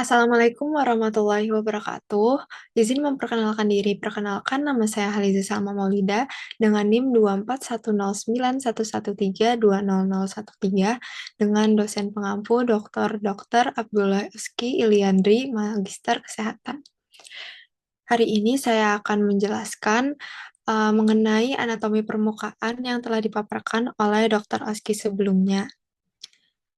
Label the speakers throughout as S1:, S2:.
S1: Assalamualaikum warahmatullahi wabarakatuh. Izin memperkenalkan diri. Perkenalkan, nama saya Haliza Salma Maulida dengan NIM 2410911320013 dengan dosen pengampu Dr. Abdullah Eski Iliandri, Magister Kesehatan. Hari ini saya akan menjelaskan mengenai anatomi permukaan yang telah dipaparkan oleh Dr. Oski sebelumnya.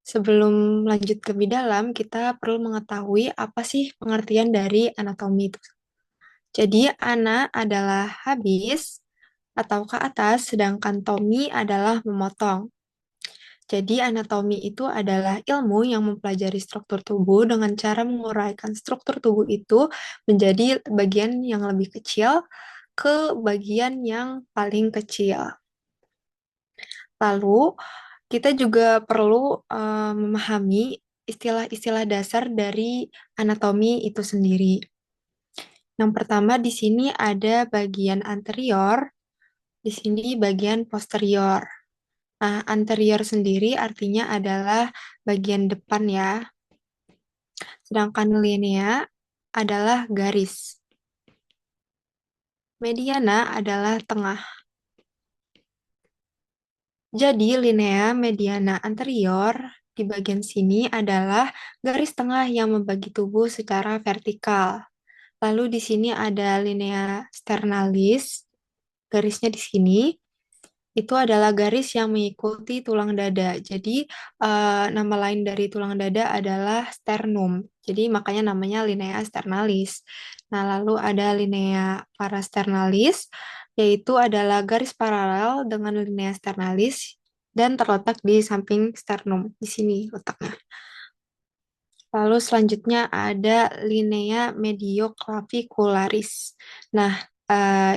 S1: Sebelum lanjut lebih dalam, kita perlu mengetahui apa sih pengertian dari anatomi itu. Jadi, ana adalah habis atau ke atas, sedangkan tomi adalah memotong. Jadi, anatomi itu adalah ilmu yang mempelajari struktur tubuh dengan cara menguraikan struktur tubuh itu menjadi bagian yang lebih kecil ke bagian yang paling kecil. Lalu, kita juga perlu memahami istilah-istilah dasar dari anatomi itu sendiri. Yang pertama di sini ada bagian anterior, di sini bagian posterior. Nah, anterior sendiri artinya adalah bagian depan ya, sedangkan linea adalah garis. Mediana adalah tengah. Jadi, linea mediana anterior di bagian sini adalah garis tengah yang membagi tubuh secara vertikal. Lalu di sini ada linea sternalis, garisnya di sini. Itu adalah garis yang mengikuti tulang dada. Jadi, nama lain dari tulang dada adalah sternum. Jadi, makanya namanya linea sternalis. Nah, lalu ada linea parasternalis, yaitu adalah garis paralel dengan linea sternalis dan terletak di samping sternum. Di sini letaknya. Lalu selanjutnya ada linea medioclavicularis. Nah,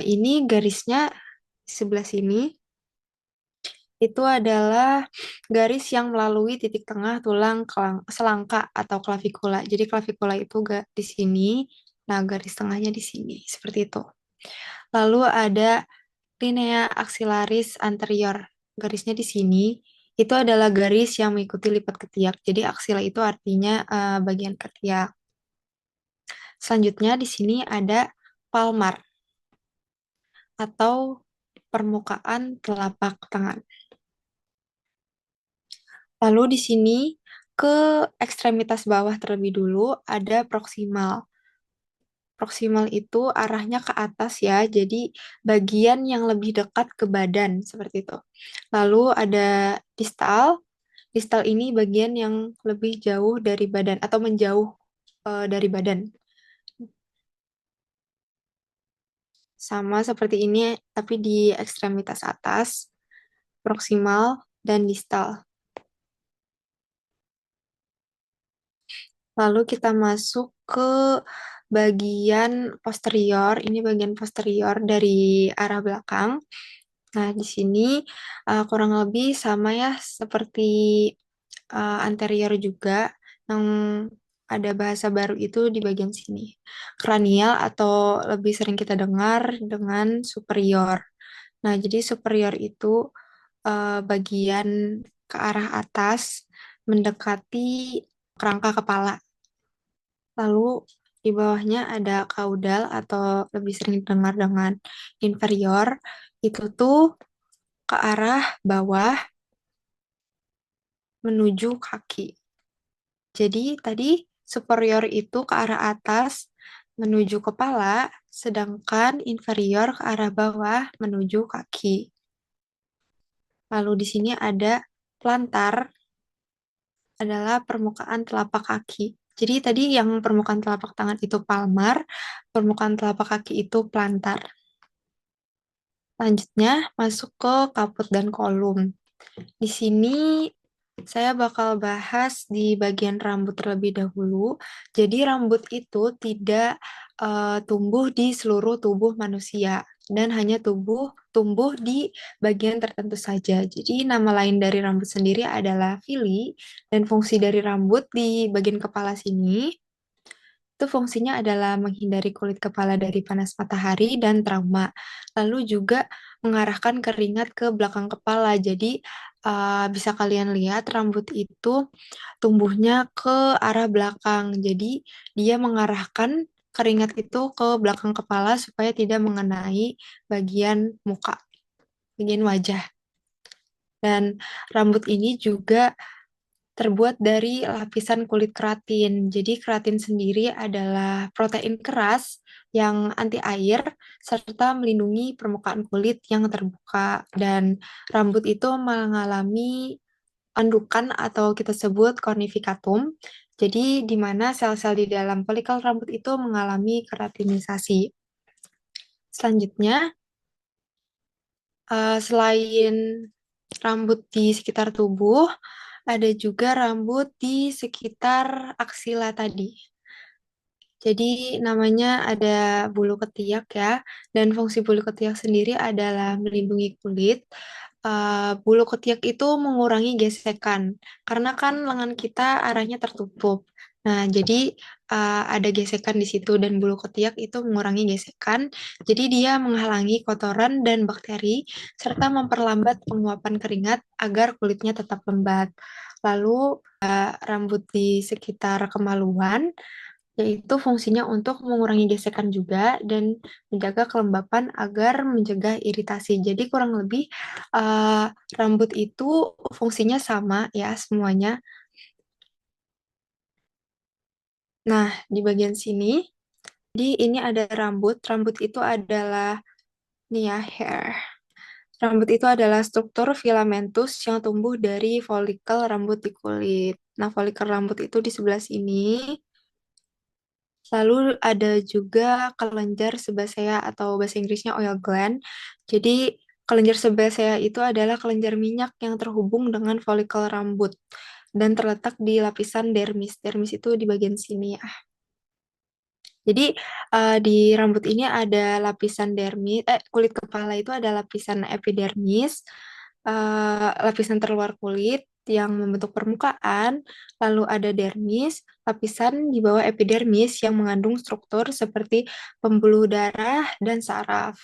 S1: ini garisnya di sebelah sini. Itu adalah garis yang melalui titik tengah tulang selangka atau klavikula. Jadi klavikula itu di sini, nah garis tengahnya di sini, seperti itu. Lalu ada linea axillaris anterior, garisnya di sini. Itu adalah garis yang mengikuti lipat ketiak. Jadi aksila itu artinya bagian ketiak. Selanjutnya di sini ada palmar atau permukaan telapak tangan. Lalu di sini ke ekstremitas bawah terlebih dulu ada proksimal. Proksimal itu arahnya ke atas ya, jadi bagian yang lebih dekat ke badan seperti itu. Lalu ada distal. Distal ini bagian yang lebih jauh dari badan atau menjauh dari badan. Sama seperti ini tapi di ekstremitas atas, proksimal dan distal. Lalu kita masuk ke bagian posterior. Ini bagian posterior dari arah belakang. Nah, di sini kurang lebih sama ya seperti anterior juga. Yang ada bahasa baru itu di bagian sini. Kranial atau lebih sering kita dengar dengan superior. Nah, jadi superior itu bagian ke arah atas mendekati kerangka kepala. Lalu di bawahnya ada kaudal atau lebih sering dengar dengan inferior. Itu tuh ke arah bawah menuju kaki. Jadi tadi superior itu ke arah atas menuju kepala, sedangkan inferior ke arah bawah menuju kaki. Lalu di sini ada plantar adalah permukaan telapak kaki. Jadi tadi yang permukaan telapak tangan itu palmar, permukaan telapak kaki itu plantar. Selanjutnya masuk ke kaput dan kolum. Di sini saya bakal bahas di bagian rambut terlebih dahulu. Jadi rambut itu tidak tumbuh di seluruh tubuh manusia dan hanya tumbuh di bagian tertentu saja. Jadi nama lain dari rambut sendiri adalah fili dan fungsi dari rambut di bagian kepala sini Itu fungsinya adalah menghindari kulit kepala dari panas matahari dan trauma. Lalu juga mengarahkan keringat ke belakang kepala. Jadi bisa kalian lihat rambut itu tumbuhnya ke arah belakang. Jadi dia mengarahkan keringat itu ke belakang kepala supaya tidak mengenai bagian muka, bagian wajah. Dan rambut ini juga terbuat dari lapisan kulit keratin. Jadi keratin sendiri adalah protein keras yang anti air serta melindungi permukaan kulit yang terbuka. Dan rambut itu mengalami andukan atau kita sebut cornificatum. Jadi di mana sel-sel di dalam folikel rambut itu mengalami keratinisasi. Selanjutnya, selain rambut di sekitar tubuh, ada juga rambut di sekitar aksila tadi. Jadi namanya ada bulu ketiak ya, dan fungsi bulu ketiak sendiri adalah melindungi kulit. Bulu ketiak itu mengurangi gesekan, karena kan lengan kita arahnya tertutup. Nah, jadi ada gesekan di situ dan bulu ketiak itu mengurangi gesekan. Jadi dia menghalangi kotoran dan bakteri serta memperlambat penguapan keringat agar kulitnya tetap lembab. Lalu rambut di sekitar kemaluan yaitu fungsinya untuk mengurangi gesekan juga dan menjaga kelembapan agar mencegah iritasi. Jadi kurang lebih eh, rambut itu fungsinya sama ya semuanya. Nah, di bagian sini, di ini ada rambut. Rambut itu adalah nih ya hair. Rambut itu adalah struktur filamentus yang tumbuh dari folikel rambut di kulit. Nah, folikel rambut itu di sebelah sini. Lalu ada juga kelenjar sebasea atau bahasa Inggrisnya oil gland. Jadi kelenjar sebasea itu adalah kelenjar minyak yang terhubung dengan folikel rambut dan terletak di lapisan dermis. Dermis itu di bagian sini ya. Jadi di rambut ini ada lapisan dermis, kulit kepala itu ada lapisan epidermis, lapisan terluar kulit yang membentuk permukaan, lalu ada dermis, lapisan di bawah epidermis yang mengandung struktur seperti pembuluh darah dan saraf.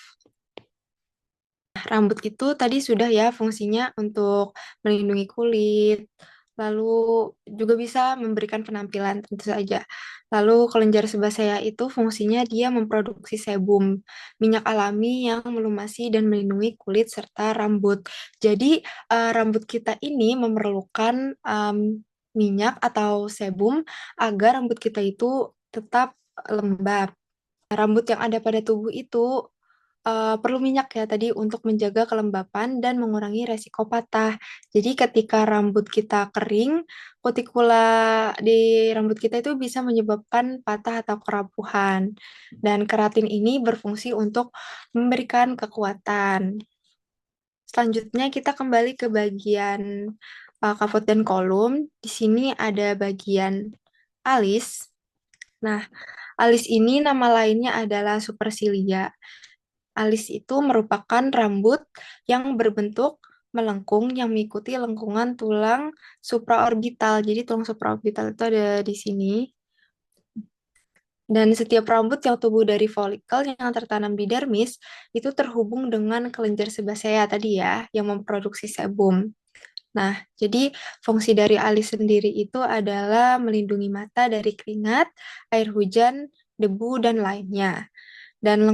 S1: Rambut itu tadi sudah ya fungsinya untuk melindungi kulit, lalu juga bisa memberikan penampilan tentu saja. Lalu kelenjar sebasea itu fungsinya dia memproduksi sebum, minyak alami yang melumasi dan melindungi kulit serta rambut. Jadi rambut kita ini memerlukan minyak atau sebum agar rambut kita itu tetap lembab. Rambut yang ada pada tubuh itu perlu minyak ya tadi untuk menjaga kelembapan dan mengurangi resiko patah. Jadi ketika rambut kita kering, kutikula di rambut kita itu bisa menyebabkan patah atau kerapuhan. Dan keratin ini berfungsi untuk memberikan kekuatan. Selanjutnya kita kembali ke bagian kafot dan kolum. Di sini ada bagian alis. Nah, alis ini nama lainnya adalah supersilia. Alis itu merupakan rambut yang berbentuk melengkung yang mengikuti lengkungan tulang supraorbital. Jadi tulang supraorbital itu ada di sini. Dan setiap rambut yang tumbuh dari folikel yang tertanam di dermis itu terhubung dengan kelenjar sebasea tadi ya, yang memproduksi sebum. Nah, jadi fungsi dari alis sendiri itu adalah melindungi mata dari keringat, air hujan, debu, dan lainnya. Dan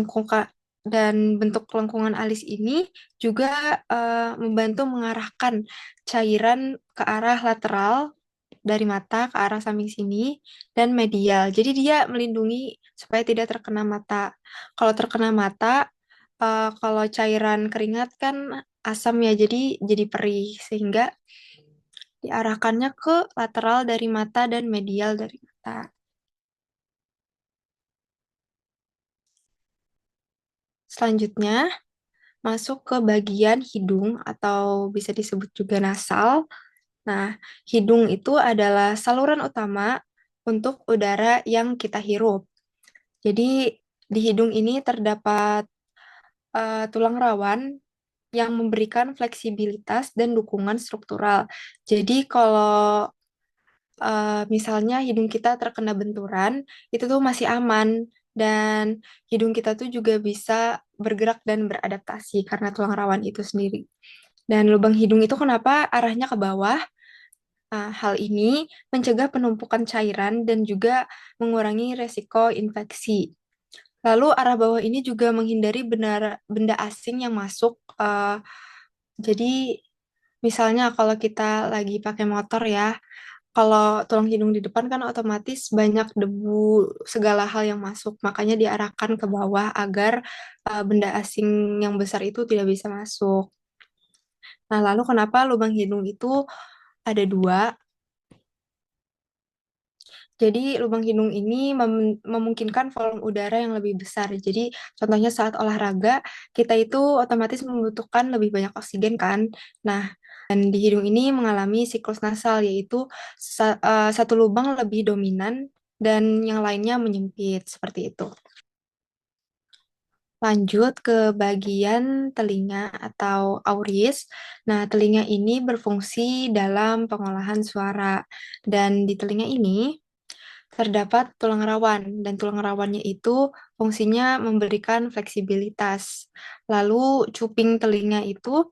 S1: dan bentuk lengkungan alis ini juga membantu mengarahkan cairan ke arah lateral dari mata ke arah samping sini dan medial. Jadi dia melindungi supaya tidak terkena mata. Kalau terkena mata, kalau cairan keringat kan asam ya, jadi perih sehingga diarahkannya ke lateral dari mata dan medial dari mata. Selanjutnya, masuk ke bagian hidung atau bisa disebut juga nasal. Nah, hidung itu adalah saluran utama untuk udara yang kita hirup. Jadi, di hidung ini terdapat tulang rawan yang memberikan fleksibilitas dan dukungan struktural. Jadi, kalau misalnya hidung kita terkena benturan, itu tuh masih aman dan hidung kita tuh juga bisa bergerak dan beradaptasi karena tulang rawan itu sendiri. Dan lubang hidung itu kenapa arahnya ke bawah? Nah, hal ini mencegah penumpukan cairan dan juga mengurangi resiko infeksi. Lalu arah bawah ini juga menghindari benda asing yang masuk. Jadi misalnya kalau kita lagi pakai motor ya, kalau tulang hidung di depan kan otomatis banyak debu segala hal yang masuk. Makanya diarahkan ke bawah agar benda asing yang besar itu tidak bisa masuk. Nah, lalu kenapa lubang hidung itu ada dua? Jadi lubang hidung ini memungkinkan volume udara yang lebih besar. Jadi contohnya saat olahraga, kita itu otomatis membutuhkan lebih banyak oksigen kan. Nah, dan di hidung ini mengalami siklus nasal, yaitu satu lubang lebih dominan dan yang lainnya menyempit, seperti itu. Lanjut ke bagian telinga atau auris. Nah, telinga ini berfungsi dalam pengolahan suara. Dan di telinga ini terdapat tulang rawan, dan tulang rawannya itu fungsinya memberikan fleksibilitas. Lalu cuping telinga itu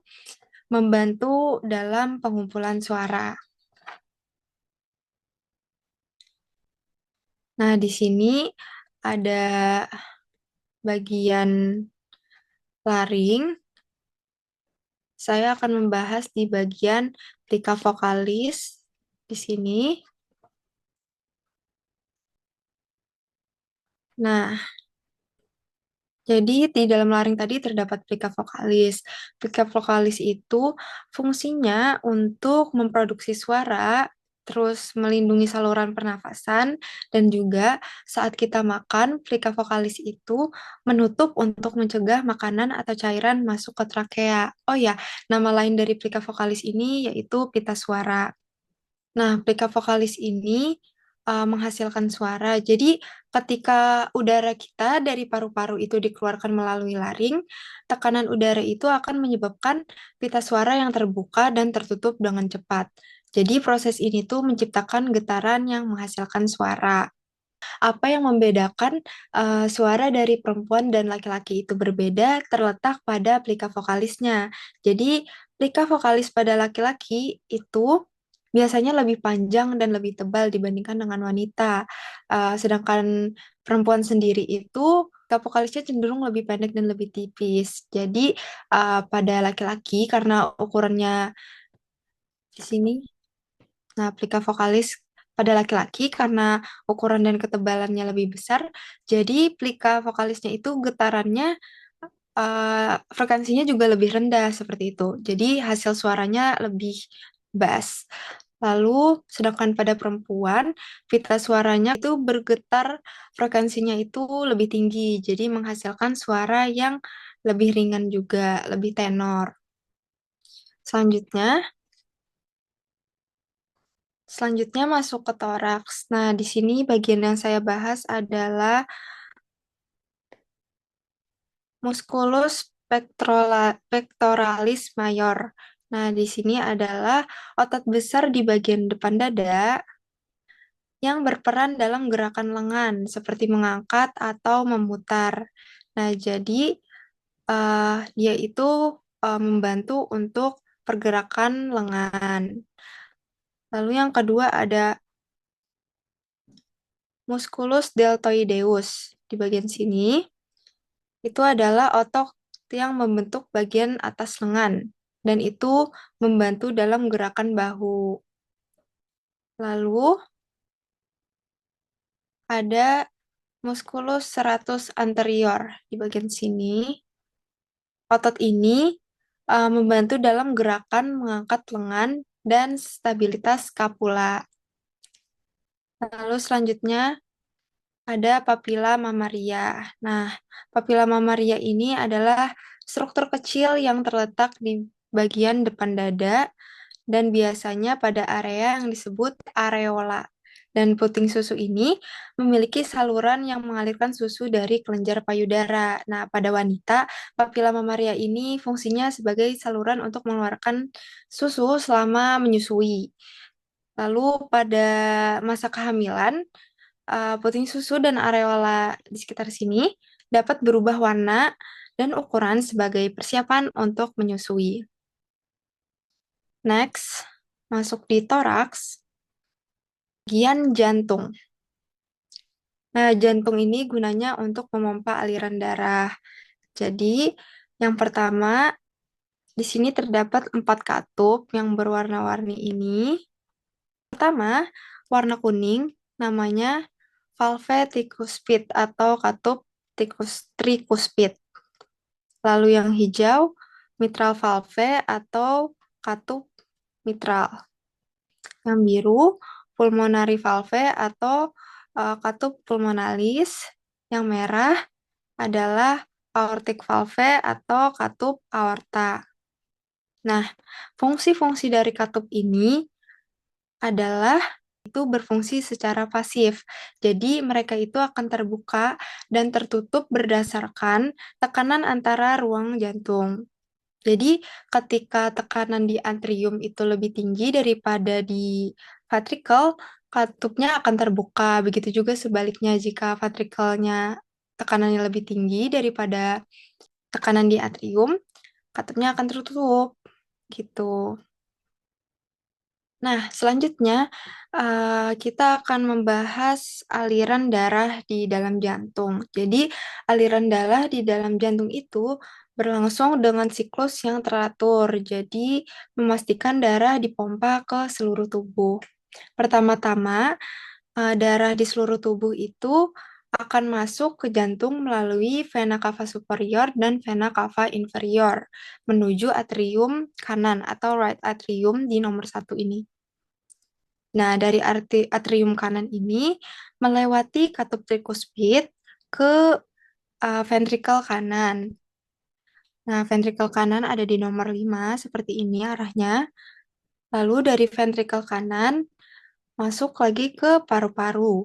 S1: membantu dalam pengumpulan suara. Nah, di sini ada bagian laring. Saya akan membahas di bagian plika vokalis di sini. Nah, jadi di dalam laring tadi terdapat plika vokalis. Plika vokalis itu fungsinya untuk memproduksi suara, terus melindungi saluran pernafasan, dan juga saat kita makan, plika vokalis itu menutup untuk mencegah makanan atau cairan masuk ke trakea. Oh ya, nama lain dari plika vokalis ini yaitu pita suara. Nah, plika vokalis ini menghasilkan suara. Jadi, ketika udara kita dari paru-paru itu dikeluarkan melalui laring, tekanan udara itu akan menyebabkan pita suara yang terbuka dan tertutup dengan cepat. Jadi, proses ini tuh menciptakan getaran yang menghasilkan suara. Apa yang membedakan suara dari perempuan dan laki-laki itu berbeda terletak pada plika vokalisnya. Jadi, plika vokalis pada laki-laki itu biasanya lebih panjang dan lebih tebal dibandingkan dengan wanita. Sedangkan perempuan sendiri itu plika vokalisnya cenderung lebih pendek dan lebih tipis. Jadi, pada laki-laki karena ukurannya di sini. Nah, plika vokalis pada laki-laki karena ukuran dan ketebalannya lebih besar, jadi plika vokalisnya itu getarannya frekuensinya juga lebih rendah seperti itu. Jadi hasil suaranya lebih bass. Lalu, sedangkan pada perempuan, pita suaranya itu bergetar, frekuensinya itu lebih tinggi, jadi menghasilkan suara yang lebih ringan juga, lebih tenor. Selanjutnya, Selanjutnya masuk ke toraks. Nah, di sini bagian yang saya bahas adalah musculus pectoralis major. Nah, di sini adalah otot besar di bagian depan dada yang berperan dalam gerakan lengan, seperti mengangkat atau memutar. Nah, jadi dia itu membantu untuk pergerakan lengan. Lalu yang kedua ada musculus deltoideus di bagian sini. Itu adalah otot yang membentuk bagian atas lengan dan itu membantu dalam gerakan bahu. Lalu ada musculus serratus anterior di bagian sini. Otot ini membantu dalam gerakan mengangkat lengan dan stabilitas scapula. Lalu selanjutnya ada papila mamaria. Nah, papila mamaria ini adalah struktur kecil yang terletak di bagian depan dada dan biasanya pada area yang disebut areola. Dan puting susu ini memiliki saluran yang mengalirkan susu dari kelenjar payudara. Nah, pada wanita, papila mamaria ini fungsinya sebagai saluran untuk mengeluarkan susu selama menyusui. Lalu pada masa kehamilan, puting susu dan areola di sekitar sini dapat berubah warna dan ukuran sebagai persiapan untuk menyusui. Next, masuk di toraks, bagian jantung. Nah, jantung ini gunanya untuk memompa aliran darah. Jadi, yang pertama, di sini terdapat 4 katup yang berwarna-warni ini. Pertama, warna kuning namanya valve tricuspid atau katup tricuspid. Lalu yang hijau, mitral valve atau katup mitral. Yang biru, pulmonary valve atau katup pulmonalis. Yang merah adalah aortic valve atau katup aorta. Nah, fungsi-fungsi dari katup ini adalah itu berfungsi secara pasif. Jadi mereka itu akan terbuka dan tertutup berdasarkan tekanan antara ruang jantung. Jadi ketika tekanan di atrium itu lebih tinggi daripada di ventricle, katupnya akan terbuka. Begitu juga sebaliknya jika ventricle-nya tekanannya lebih tinggi daripada tekanan di atrium, katupnya akan tertutup gitu. Nah, selanjutnya kita akan membahas aliran darah di dalam jantung. Jadi, aliran darah di dalam jantung itu berlangsung dengan siklus yang teratur. Jadi, memastikan darah dipompa ke seluruh tubuh. Pertama-tama, darah di seluruh tubuh itu akan masuk ke jantung melalui vena cava superior dan vena cava inferior menuju atrium kanan atau right atrium di nomor 1 ini. Nah, dari atrium kanan ini melewati katup trikuspid ke ventrikel kanan. Nah, ventrikel kanan ada di nomor 5 seperti ini arahnya. Lalu dari ventrikel kanan masuk lagi ke paru-paru.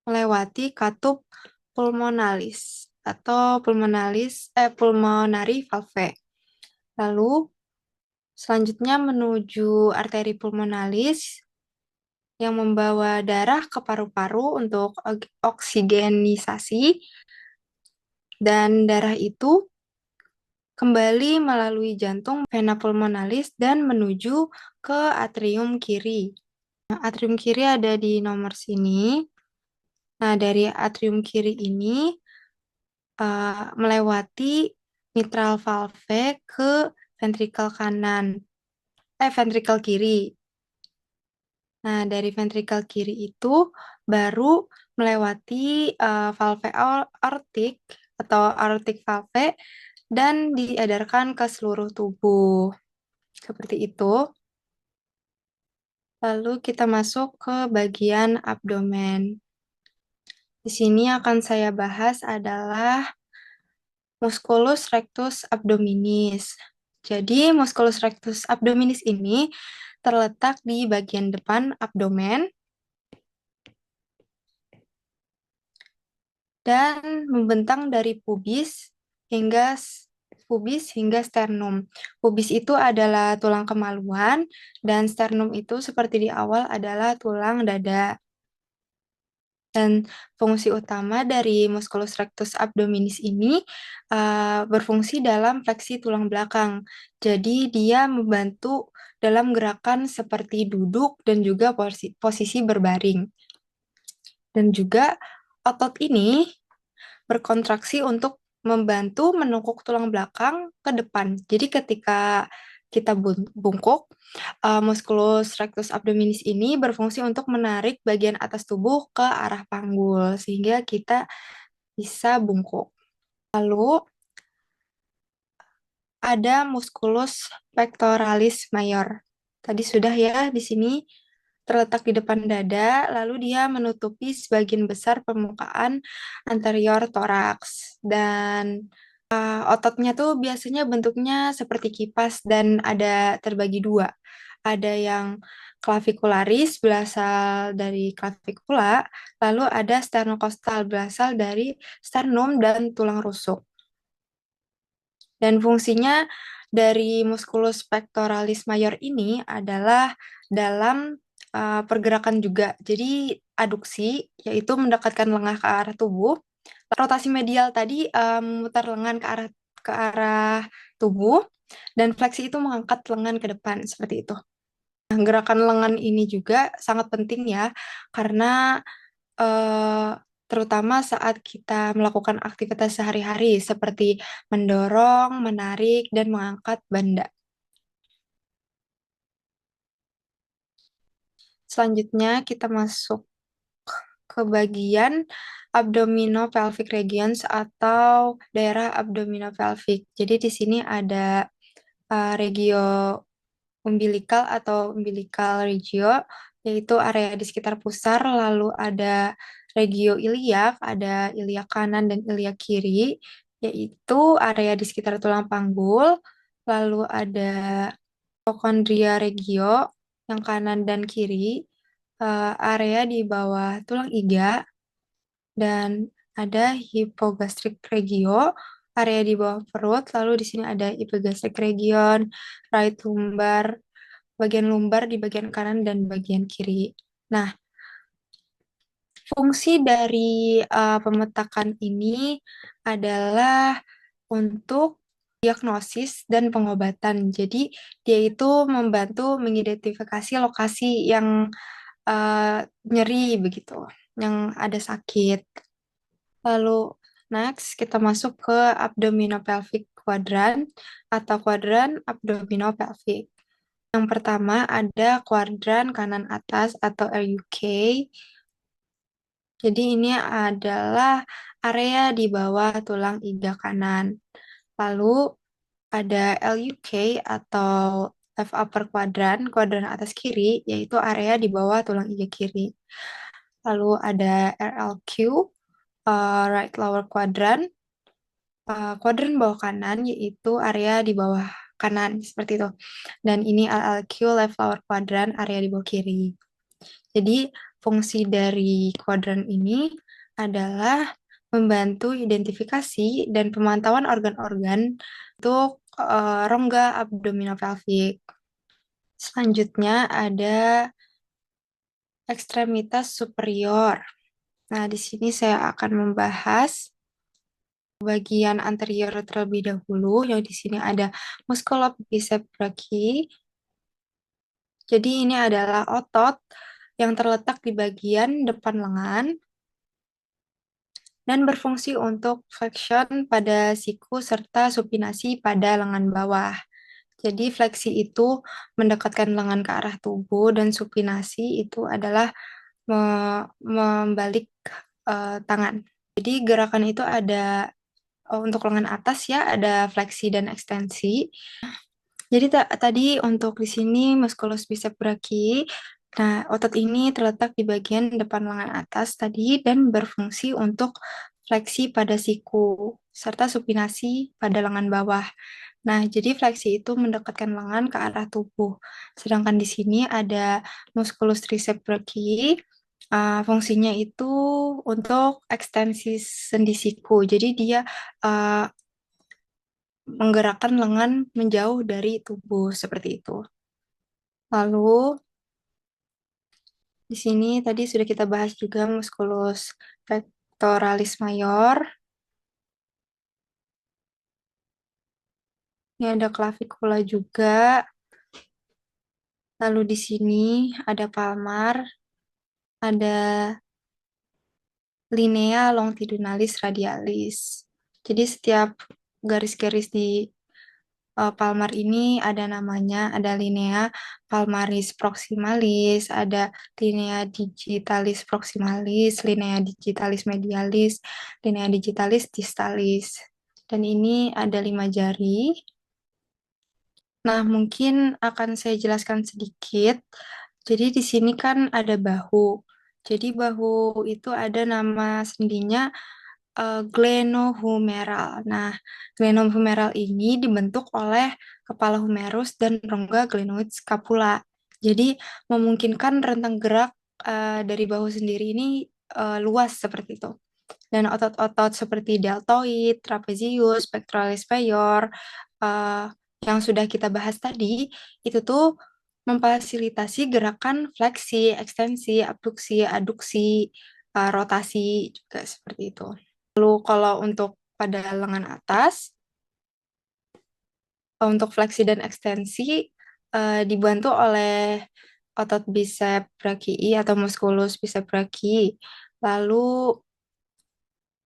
S1: Melewati katup pulmonalis atau pulmonary valve. Lalu selanjutnya menuju arteri pulmonalis yang membawa darah ke paru-paru untuk oksigenisasi, dan darah itu kembali melalui jantung vena pulmonalis dan menuju ke atrium kiri. Nah, atrium kiri ada di nomor sini. Nah, dari atrium kiri ini melewati mitral valve ke ventrikel kanan, ventrikel kiri. Nah, dari ventrikel kiri itu baru melewati valve aortik atau aortic valve dan diedarkan ke seluruh tubuh. Seperti itu. Lalu kita masuk ke bagian abdomen. Di sini akan saya bahas adalah musculus rectus abdominis. Jadi, musculus rectus abdominis ini terletak di bagian depan abdomen dan membentang dari pubis hingga sternum. Pubis itu adalah tulang kemaluan dan sternum itu seperti di awal adalah tulang dada. Dan fungsi utama dari musculus rectus abdominis ini berfungsi dalam fleksi tulang belakang. Jadi dia membantu dalam gerakan seperti duduk dan juga posisi berbaring. Dan juga otot ini berkontraksi untuk membantu menungkuk tulang belakang ke depan. Jadi ketika kita bungkuk, musculus rectus abdominis ini berfungsi untuk menarik bagian atas tubuh ke arah panggul, sehingga kita bisa bungkuk. Lalu ada musculus pectoralis major. Tadi sudah ya di sini terletak di depan dada, lalu dia menutupi sebagian besar permukaan anterior toraks. Dan ototnya tuh biasanya bentuknya seperti kipas dan ada terbagi dua. Ada yang clavicularis berasal dari clavikula, lalu ada sternocostal berasal dari sternum dan tulang rusuk. Dan fungsinya dari musculus pectoralis major ini adalah dalam pergerakan juga. Jadi aduksi, yaitu mendekatkan lengan ke arah tubuh. Rotasi medial tadi memutar lengan ke arah tubuh, dan fleksi itu mengangkat lengan ke depan, seperti itu. Nah, gerakan lengan ini juga sangat penting ya, karena eh, terutama saat kita melakukan aktivitas sehari-hari seperti mendorong, menarik, dan mengangkat benda. Selanjutnya kita masuk ke bagian abdominopelvic regions atau daerah abdominopelvic. Jadi di sini ada regio umbilikal atau umbilical regio, yaitu area di sekitar pusar, lalu ada regio iliak, ada iliak kanan dan iliak kiri, yaitu area di sekitar tulang panggul, lalu ada Hypochondria regio yang kanan dan kiri, area di bawah tulang iga, dan ada hypogastric regio, area di bawah perut, lalu di sini ada epigastric region, right lumbar, bagian lumbar di bagian kanan dan bagian kiri. Nah, fungsi dari pemetakan ini adalah untuk diagnosis dan pengobatan. Jadi, dia itu membantu mengidentifikasi lokasi yang nyeri begitu, yang ada sakit. Lalu, next kita masuk ke abdominopelvic quadrant atau kuadran abdominopelvic. Yang pertama ada kuadran kanan atas atau RUK. Jadi ini adalah area di bawah tulang iga kanan. Lalu ada LUK atau left upper quadrant, kuadran atas kiri, yaitu area di bawah tulang iga kiri. Lalu ada RLQ, right lower quadrant, kuadran bawah kanan, yaitu area di bawah kanan, seperti itu. Dan ini LLQ, left lower quadrant, area di bawah kiri. Jadi, fungsi dari kuadran ini adalah membantu identifikasi dan pemantauan organ-organ untuk rongga abdominopelvic. Selanjutnya ada ekstremitas superior. Nah, di sini saya akan membahas bagian anterior terlebih dahulu, yang di sini ada musculobicep brachii. Jadi ini adalah otot yang terletak di bagian depan lengan dan berfungsi untuk flexion pada siku serta supinasi pada lengan bawah. Jadi fleksi itu mendekatkan lengan ke arah tubuh, dan supinasi itu adalah membalik tangan. Jadi gerakan itu ada untuk lengan atas ya, ada fleksi dan ekstensi. Jadi tadi untuk di sini musculus bicep brachii. Nah, otot ini terletak di bagian depan lengan atas tadi dan berfungsi untuk fleksi pada siku serta supinasi pada lengan bawah. Nah, jadi fleksi itu mendekatkan lengan ke arah tubuh. Sedangkan di sini ada musculus tricep brachii. Fungsinya itu untuk ekstensi sendi siku. Jadi dia uh, menggerakkan lengan menjauh dari tubuh seperti itu. Lalu di sini tadi sudah kita bahas juga musculus pectoralis major. Ini ada clavicula juga. Lalu di sini ada palmar, ada linea longitudinalis radialis. Jadi setiap garis-garis di palmar ini ada namanya, ada linea palmaris proximalis, ada linea digitalis proximalis, linea digitalis medialis, linea digitalis distalis. Dan ini ada 5 jari. Nah, mungkin akan saya jelaskan sedikit. Jadi di sini kan ada bahu. Jadi bahu itu ada nama sendinya glenohumeral. Nah, glenohumeral ini dibentuk oleh kepala humerus dan rongga glenoid scapula. Jadi memungkinkan rentang gerak dari bahu sendiri ini luas seperti itu. Dan otot-otot seperti deltoid, trapezius, pectoralis major, yang sudah kita bahas tadi, itu tuh memfasilitasi gerakan fleksi, ekstensi, abduksi, aduksi, rotasi juga seperti itu. Lalu kalau untuk pada lengan atas, untuk fleksi dan ekstensi dibantu oleh otot bicep brachii atau musculus bicep brachii. Lalu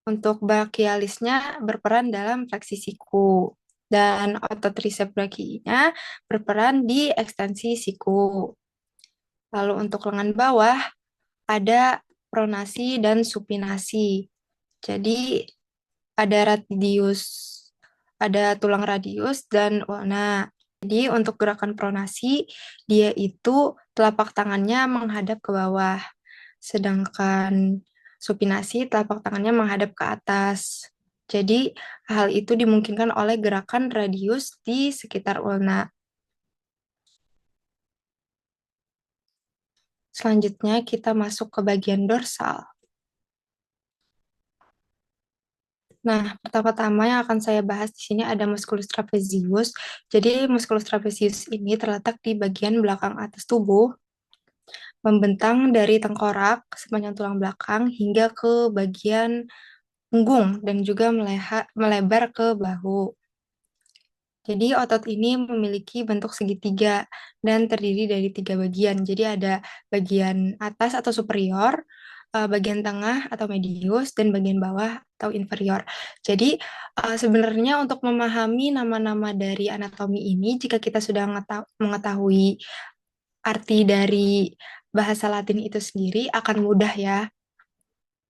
S1: untuk brachialisnya berperan dalam fleksi siku dan otot tricep brachiinya berperan di ekstensi siku. Lalu untuk lengan bawah ada pronasi dan supinasi. Jadi ada radius, ada tulang radius dan ulna. Jadi untuk gerakan pronasi, dia itu telapak tangannya menghadap ke bawah. Sedangkan supinasi, telapak tangannya menghadap ke atas. Jadi hal itu dimungkinkan oleh gerakan radius di sekitar ulna. Selanjutnya kita masuk ke bagian dorsal. Nah, pertama-tama yang akan saya bahas di sini ada musculus trapezius. Jadi, musculus trapezius ini terletak di bagian belakang atas tubuh, membentang dari tengkorak sepanjang tulang belakang hingga ke bagian punggung dan juga melebar ke bahu. Jadi otot ini memiliki bentuk segitiga dan terdiri dari tiga bagian. Jadi ada bagian atas atau superior, bagian tengah atau medius, dan bagian bawah atau inferior. Jadi sebenarnya untuk memahami nama-nama dari anatomi ini, jika kita sudah mengetahui arti dari bahasa Latin itu sendiri, akan mudah ya.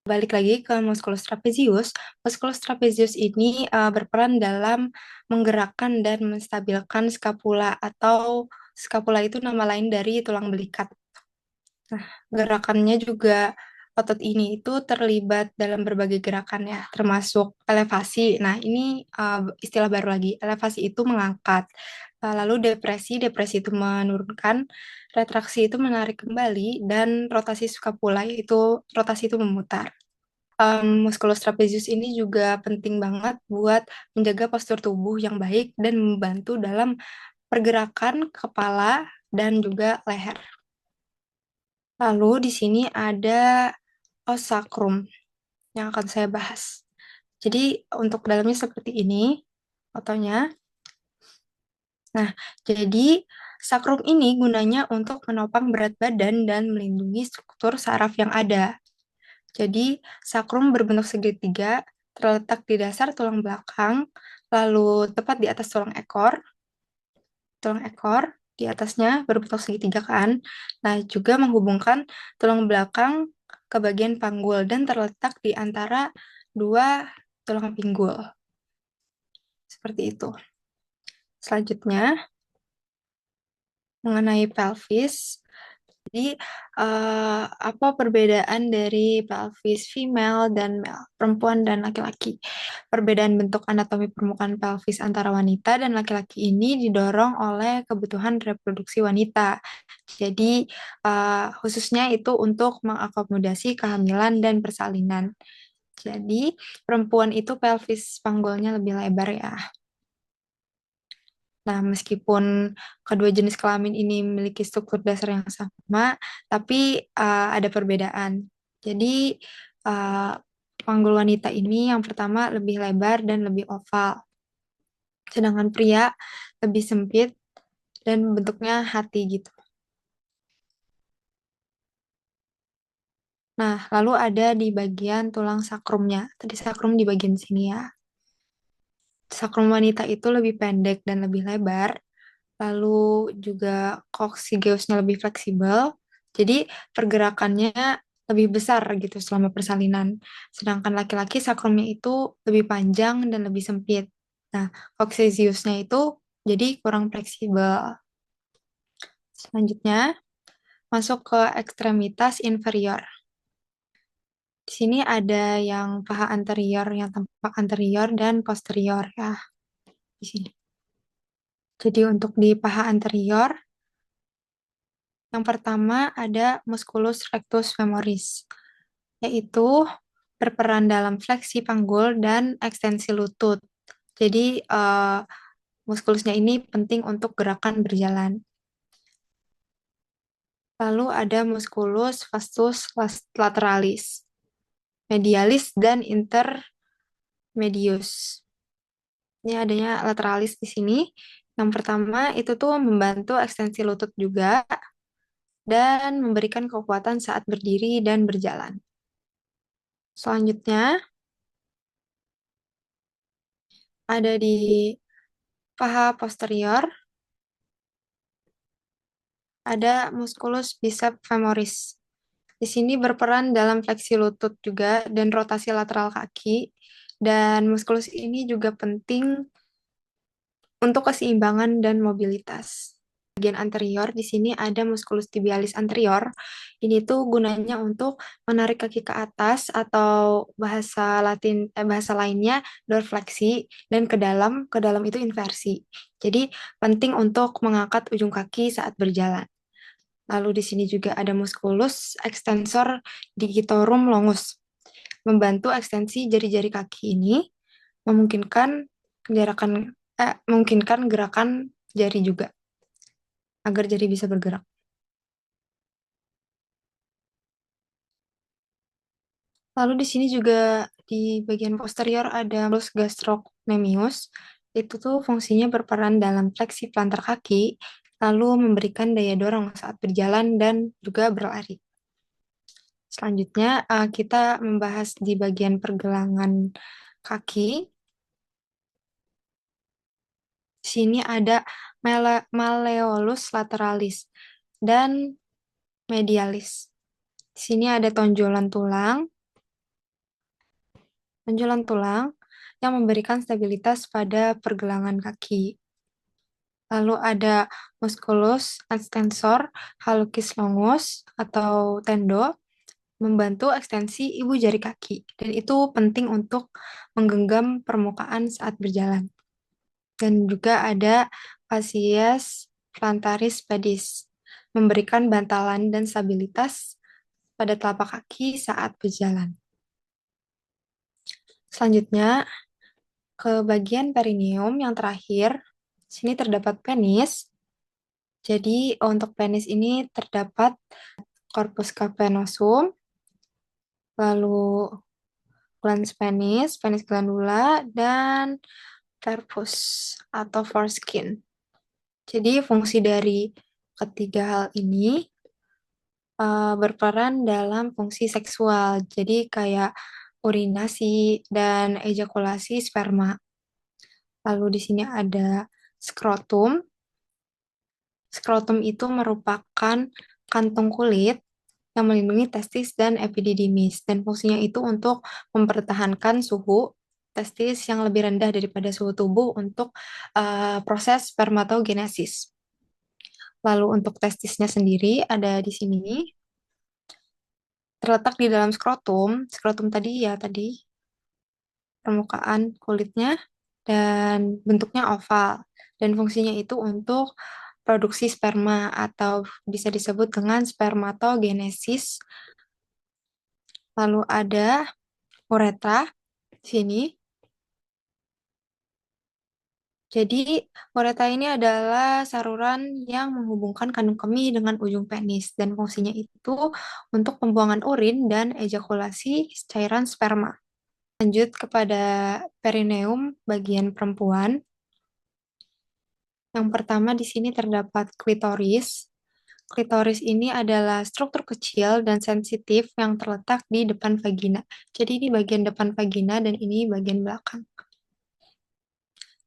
S1: Balik lagi ke musculus trapezius. Musculus trapezius ini berperan dalam menggerakkan dan menstabilkan skapula atau skapula itu nama lain dari tulang belikat. Nah, gerakannya juga otot ini itu terlibat dalam berbagai gerakan ya, termasuk elevasi. Nah, ini istilah baru lagi. Elevasi itu mengangkat. Lalu depresi itu menurunkan, retraksi itu menarik kembali, dan rotasi skapula itu rotasi itu memutar. Musculus trapezius ini juga penting banget buat menjaga postur tubuh yang baik dan membantu dalam pergerakan kepala dan juga leher. Lalu di sini ada os sacrum yang akan saya bahas. Jadi untuk dalamnya seperti ini fotonya. Nah, jadi sakrum ini gunanya untuk menopang berat badan dan melindungi struktur saraf yang ada. Jadi, sakrum berbentuk segitiga, terletak di dasar tulang belakang, lalu tepat di atas tulang ekor di atasnya berbentuk segitiga kan. Nah, juga menghubungkan tulang belakang ke bagian panggul dan terletak di antara dua tulang pinggul. Seperti itu. Selanjutnya, mengenai pelvis. Jadi, apa perbedaan dari pelvis female dan male, perempuan dan laki-laki? Perbedaan bentuk anatomi permukaan pelvis antara wanita dan laki-laki ini didorong oleh kebutuhan reproduksi wanita. Jadi, khususnya itu untuk mengakomodasi kehamilan dan persalinan. Jadi, perempuan itu pelvis panggulnya lebih lebar ya. Nah, meskipun kedua jenis kelamin ini memiliki struktur dasar yang sama, tapi ada perbedaan. Jadi, uh, panggul wanita ini yang pertama lebih lebar dan lebih oval, sedangkan pria lebih sempit dan bentuknya hati gitu. Nah, lalu ada di bagian tulang sakrumnya. Tadi sakrum di bagian sini ya. Sakrum wanita itu lebih pendek dan lebih lebar, lalu juga koksigeusnya lebih fleksibel, jadi pergerakannya lebih besar gitu selama persalinan. Sedangkan laki-laki sakrumnya itu lebih panjang dan lebih sempit. Nah, koksigeusnya itu jadi kurang fleksibel. Selanjutnya, masuk ke ekstremitas inferior. Di sini ada yang paha anterior, yang tampak anterior dan posterior ya, di sini. Jadi untuk di paha anterior, yang pertama ada musculus rectus femoris, yaitu berperan dalam fleksi panggul dan ekstensi lutut. Jadi Muskulusnya ini penting untuk gerakan berjalan. Lalu ada musculus vastus lateralis, medialis, dan intermedius. Ini adanya lateralis di sini. Yang pertama itu tuh membantu ekstensi lutut juga dan memberikan kekuatan saat berdiri dan berjalan. Selanjutnya ada di paha posterior, ada musculus biceps femoris. Di sini berperan dalam fleksi lutut juga dan rotasi lateral kaki. Dan muskulus ini juga penting untuk keseimbangan dan mobilitas. Bagian anterior di sini ada musculus tibialis anterior. Ini tuh gunanya untuk menarik kaki ke atas atau bahasa lainnya dorsifleksi dan ke dalam itu inversi. Jadi penting untuk mengangkat ujung kaki saat berjalan. Lalu di sini juga ada musculus extensor digitorum longus. Membantu ekstensi jari-jari kaki ini memungkinkan memungkinkan gerakan jari juga agar jari bisa bergerak. Lalu di sini juga di bagian posterior ada musculus gastrocnemius. Itu tuh fungsinya berperan dalam fleksi plantar kaki, lalu memberikan daya dorong saat berjalan dan juga berlari. Selanjutnya kita membahas di bagian pergelangan kaki. Di sini ada malleolus lateralis dan medialis. Di sini ada tonjolan tulang yang memberikan stabilitas pada pergelangan kaki. Lalu ada musculus extensor hallucis longus atau tendo membantu ekstensi ibu jari kaki dan itu penting untuk menggenggam permukaan saat berjalan. Dan juga ada fascies plantaris pedis memberikan bantalan dan stabilitas pada telapak kaki saat berjalan. Selanjutnya ke bagian perineum yang terakhir. Sini terdapat penis. Jadi untuk penis ini terdapat corpus cavernosum, lalu glans penis, penis glandula, dan corpus atau foreskin. Jadi fungsi dari ketiga hal ini berperan dalam fungsi seksual. Jadi kayak urinasi dan ejakulasi sperma. Lalu di sini ada skrotum. Skrotum itu merupakan kantung kulit yang melindungi testis dan epididymis dan fungsinya itu untuk mempertahankan suhu testis yang lebih rendah daripada suhu tubuh untuk proses spermatogenesis. Lalu untuk testisnya sendiri ada di sini terletak di dalam skrotum. Skrotum tadi ya tadi permukaan kulitnya dan bentuknya oval dan fungsinya itu untuk produksi sperma atau bisa disebut dengan spermatogenesis. Lalu ada uretra di sini. Jadi uretra ini adalah saluran yang menghubungkan kandung kemih dengan ujung penis dan fungsinya itu untuk pembuangan urin dan ejakulasi cairan sperma. Lanjut kepada perineum bagian perempuan. Yang pertama di sini terdapat klitoris. Klitoris ini adalah struktur kecil dan sensitif yang terletak di depan vagina. Jadi ini bagian depan vagina dan ini bagian belakang.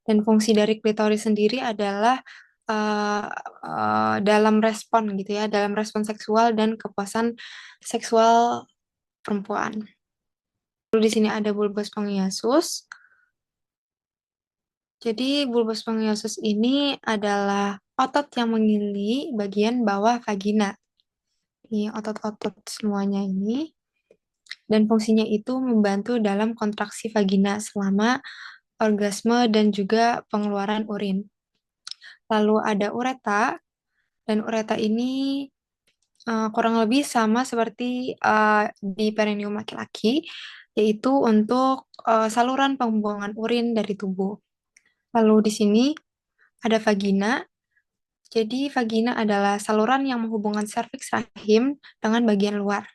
S1: Dan fungsi dari klitoris sendiri adalah dalam respon gitu ya, dalam respon seksual dan kepuasan seksual perempuan. Lalu di sini ada bulbus spongiasus. Jadi bulbus spongiasus ini adalah otot yang mengelilingi bagian bawah vagina. Ini otot-otot semuanya ini. Dan fungsinya itu membantu dalam kontraksi vagina selama orgasme dan juga pengeluaran urin. Lalu ada ureta, dan ureta ini kurang lebih sama seperti di perineum laki-laki, yaitu untuk saluran pembuangan urin dari tubuh. Lalu di sini Ada vagina. Jadi, vagina adalah saluran yang menghubungkan serviks rahim dengan bagian luar.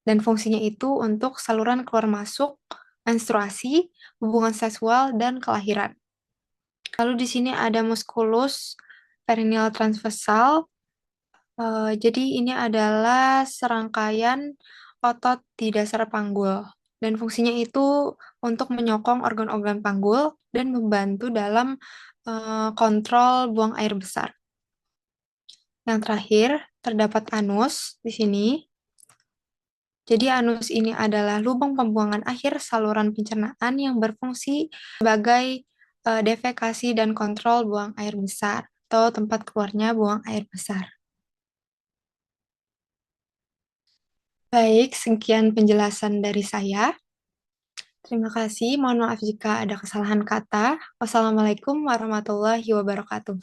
S1: Dan fungsinya itu untuk saluran keluar masuk, menstruasi, hubungan seksual, dan kelahiran. Lalu di sini ada musculus perineal transversal. Jadi ini adalah serangkaian otot di dasar panggul. Dan fungsinya itu untuk menyokong organ-organ panggul dan membantu dalam kontrol buang air besar. Yang terakhir, terdapat anus di sini. Jadi anus ini adalah lubang pembuangan akhir saluran pencernaan yang berfungsi sebagai defekasi dan kontrol buang air besar atau tempat keluarnya buang air besar. Baik, sekian penjelasan dari saya. Terima kasih. Mohon maaf jika ada kesalahan kata. Wassalamualaikum warahmatullahi wabarakatuh.